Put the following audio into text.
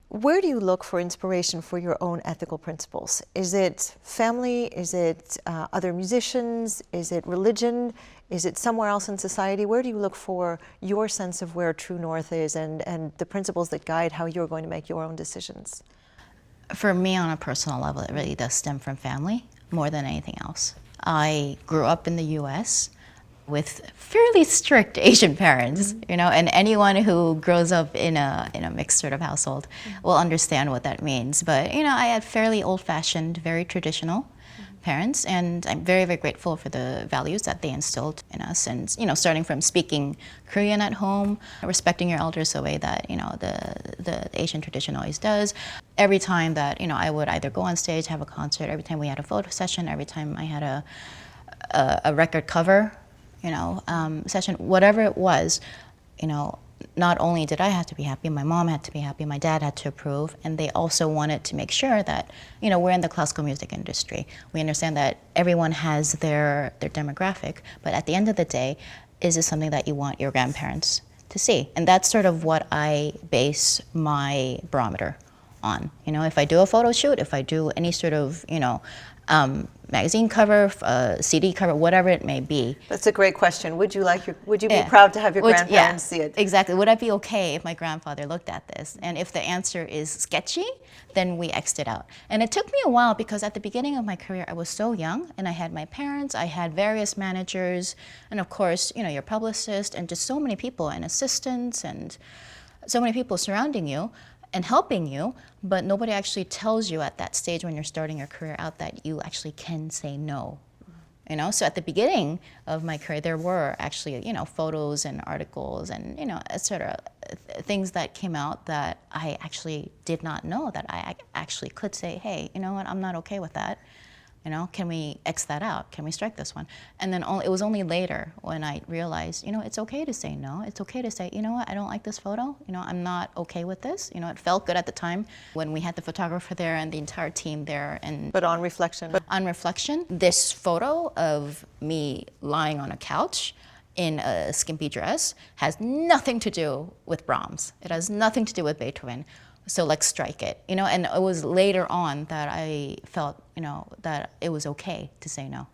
Where do you look for inspiration for your own ethical principles? Is it family? Is it other musicians? Is it religion? Is it somewhere else in society? Where do you look for your sense of where true north is and the principles that guide how you're going to make your own decisions? For me, on a personal level, it really does stem from family more than anything else. I grew up in the US with fairly strict Asian parents, you know, and anyone who grows up in a mixed sort of household will understand what that means. But, you know, I had fairly old-fashioned, very traditional parents, and I'm very, very grateful for the values that they instilled in us. And, you know, starting from speaking Korean at home, respecting your elders the way that, you know, the Asian tradition always does. Every time that, you know, I would either go on stage, have a concert, every time we had a photo session, every time I had a record cover, you know, session, whatever it was, you know, not only did I have to be happy, my mom had to be happy, my dad had to approve, and they also wanted to make sure that, you know, we're in the classical music industry. We understand that everyone has their demographic, but at the end of the day, is this something that you want your grandparents to see? And that's sort of what I base my barometer on. You know, if I do a photo shoot, if I do any sort of, you know, magazine cover, CD cover, whatever it may be. That's a great question. Would you be proud to have your grandparents see it? Exactly. Would I be okay if my grandfather looked at this? And if the answer is sketchy, then we X'd it out. And it took me a while because at the beginning of my career, I was so young and I had my parents, I had various managers, and of course, you know, your publicist and just so many people and assistants and so many people surrounding you and helping you, but nobody actually tells you at that stage when you're starting your career out that you actually can say no. You know, so at the beginning of my career, there were actually, you know, photos and articles and, you know, et cetera, things that came out that I actually did not know that I actually could say, hey, you know what, I'm not okay with that. You know, can we X that out? Can we strike this one? And then it was only later when I realized, you know, it's okay to say no. It's okay to say, you know what, I don't like this photo. You know, I'm not okay with this. You know, it felt good at the time when we had the photographer there and the entire team there. But on reflection, this photo of me lying on a couch in a skimpy dress has nothing to do with Brahms. It has nothing to do with Beethoven. So let's strike it, you know, and it was later on that I felt, you know, that it was okay to say no.